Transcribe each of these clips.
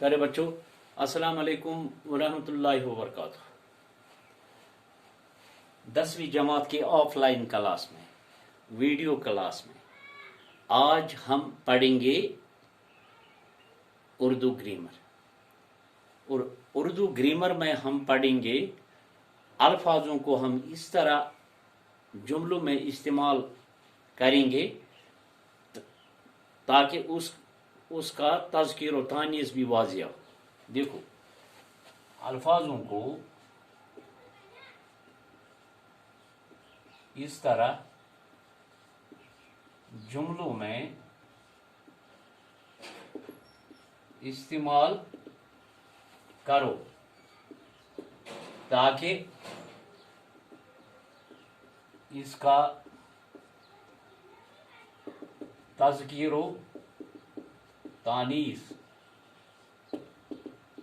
प्यारे बच्चों, अस्सलाम वालेकुम वरहमतुल्लाहि वबरकातुह। 10वीं जमात की ऑफलाइन क्लास में, वीडियो क्लास में आज हम पढ़ेंगे उर्दू ग्रामर। और उर्दू ग्रामर में हम पढ़ेंगे अल्फाजों को हम इस तरह जुमलों में इस्तेमाल करेंगे ताकि उसका तज़किर और तानीस भी वाज़िह हो। देखो, अल्फाजों को इस तरह जुमलों में इस्तेमाल करो ताकि इसका तज़किर तानीस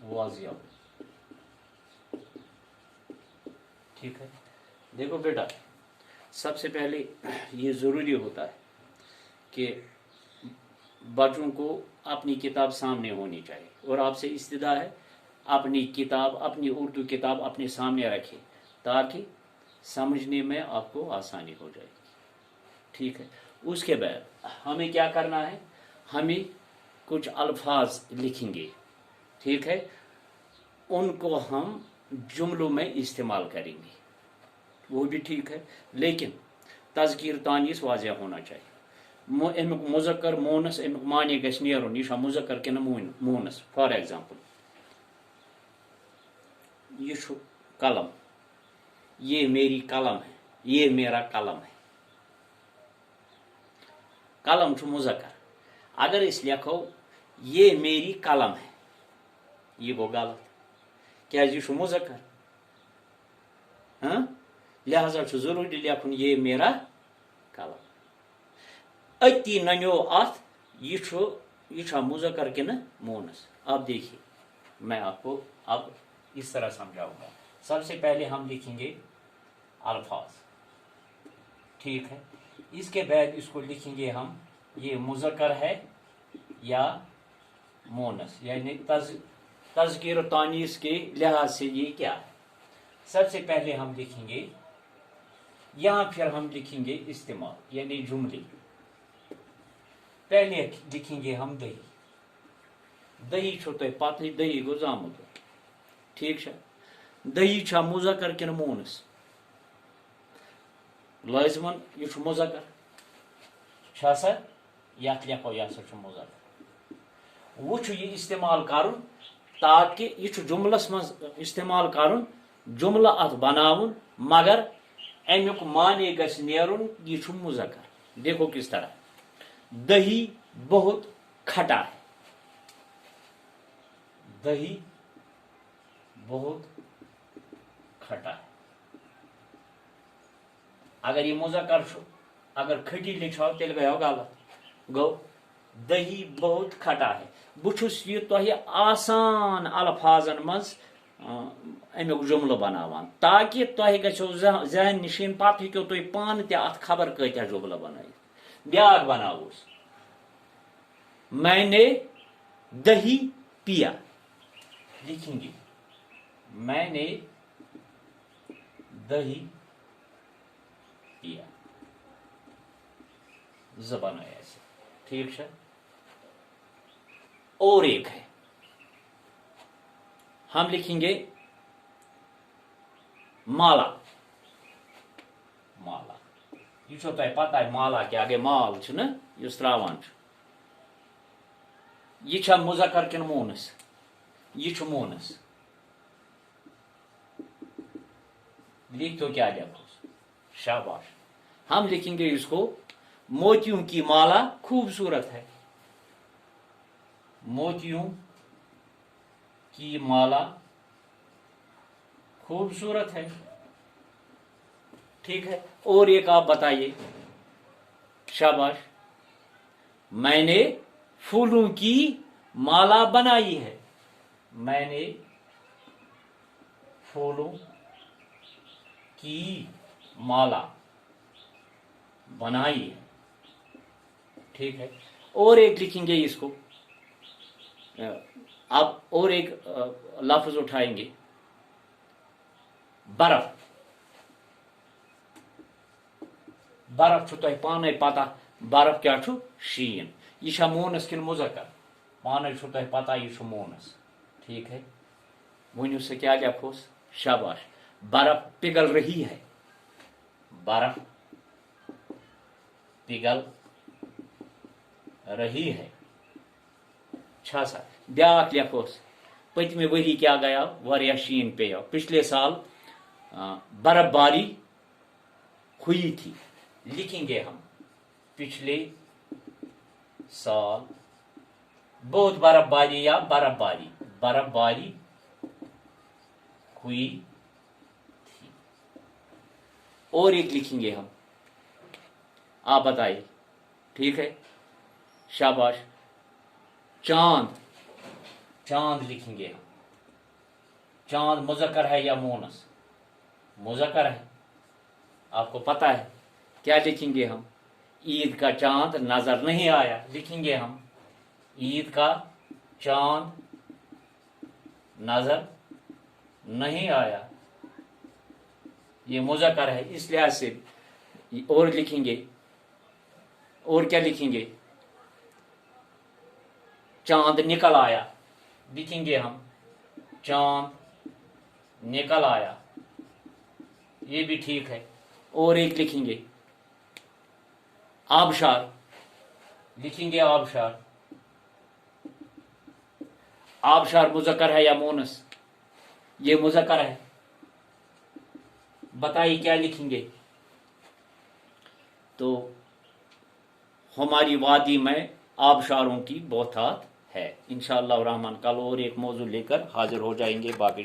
वाज़िह हो। ठीक है, देखो बेटा, सबसे पहले ये ज़रूरी होता है कि बच्चों को अपनी किताब सामने होनी चाहिए और आपसे इस्तिदा है अपनी किताब, अपनी उर्दू किताब अपने सामने रखें ताकि समझने में आपको आसानी हो जाएगी। ठीक है, उसके बाद हमें क्या करना है, हमें कुछ अल्फाज लिखेंगे। ठीक है, उनको हम जुमलों में इस्तेमाल करेंगे, वो भी ठीक है, लेकिन तज़कीर तानीस वाज़िह होना चाहिए। अमुक मुज़क्कर मोनस अमुक मानी गछ नेरुन, यह मुज़क्कर के मोनस। फॉर एग्जाम्पल, ये कलम, ये मेरी कलम है, ये मेरा कलम है। कलम छु मुज़क्कर, अगर इस लिखो ये मेरी कलम है, ये गो गलत, क्या यह छु मुज़क्कर। हाँ, लिहाजा जरूरी लिखुन ये मेरा कलम। अति नन्यो अथ यह मुज़क्कर के न मोनस। अब देखिए, मैं आपको अब इस तरह समझाऊंगा। सबसे पहले हम लिखेंगे अल्फाज, ठीक है, इसके बाद इसको लिखेंगे हम ये मुज़क्कर है या मोनस, यानी तज़कीर तानीस के लिहाज से ये क्या है। सबसे पहले हम लिखेंगे, यहाँ फिर हम लिखेंगे इस्तेमाल यानी जुमले। पहले लिखेंगे हम दही, दही छो तो पत्नी दही गो जामुत। ठीक है, दही छा मुज़क्कर किन मोनस, लाज़िमन यह मुज़क्कर छा सा, यथ लिखो यह सा मुज़क्कर। वो ये इस्तेमाल करुन ताकि यह जुमलस मज इस्तेमाल करुन, जुमला अथ बनाउन, मगर अमुक माने गछ नेरुन यह मुज़क्कर। देखो किस तरह, दही बहुत खटा है, दही बहुत खटा है। अगर ये मुज़क्कर अगर खटी लिखो तेल गयो गलत गो, दही बहुत खटा है। बुछुस ये तो ये आसान अल्फाजन मज अमुक जुमल बनावान ताकि तुह गो जहन निशीन पत हेको तुम पान ते अत खबर कत्या जुमल बनाई। ब्याग बनावोस, मैंने दही पिया, लिखेंगे मैंने दही पिया, जबान है ऐसे। ठीक है, और एक है, हम लिखेंगे माला। माला यह तुम पता है माला के आगे माल न इस त्रावान, यह मुज़क्कर किन मोनस, यह मोनस। लिख तो क्या लिखो, शाबाश। हम लिखेंगे इसको मोतियों की माला खूबसूरत है, मोतियों की माला खूबसूरत है। ठीक है, और एक आप बताइए, शाबाश। मैंने फूलों की माला बनाई है, मैंने फूलों की माला बनाई है। ठीक है, और एक लिखेंगे इसको, اب اور ایک لفظ اٹھائیں گے، برف. برف چھو تۄہہِ پانے پتہ برف کیا چھو؟ شین. یہ چھا مونس کن مذکر؟ پانے چھو تۄہہِ پتہ یہ چھو مونس. ٹھیک ہے، ونیو سے کیا لکھوس؟ شاباش. برف پگھل رہی ہے، برف پگھل رہی ہے. چھا سا بیاکھ لکھوس، پتمہ وری کیا گیا؟ واریاہ شین پیو. پچھلے سال برف باری ہوئی تھی. لکھیں گے ہم پچھلے سال بہت برف باری یا برف باری، برف باری ہوئی تھی. اور ایک لکھیں گے ہم، آپ بتائیے. ٹھیک ہے، شاباش. چاند، چاند لکھیں گے ہم. چاند مذکر ہے یا مونس؟ مذکر ہے. آپ کو پتہ ہے کیا لکھیں گے ہم؟ عید کا چاند نظر نہیں آیا. لکھیں گے ہم عید کا چاند نظر نہیں آیا. یہ مذکر ہے، اس لحاظ سے. اور لکھیں گے، اور کیا لکھیں گے؟ چاند نکل آیا. لکھیں گے ہم چاند نکل آیا. یہ بھی ٹھیک ہے. اور ایک لکھیں گے آبشار. لکھیں گے آبشار. آبشار مذکر ہے یا مونس؟ یہ مذکر ہے. بتائیے کیا لکھیں گے؟ تو ہماری وادی میں آبشاروں کی بہتات ہے. انشاءاللہ الرحمن کل اور ایک موضوع لے کر حاضر ہو جائیں گے. باقی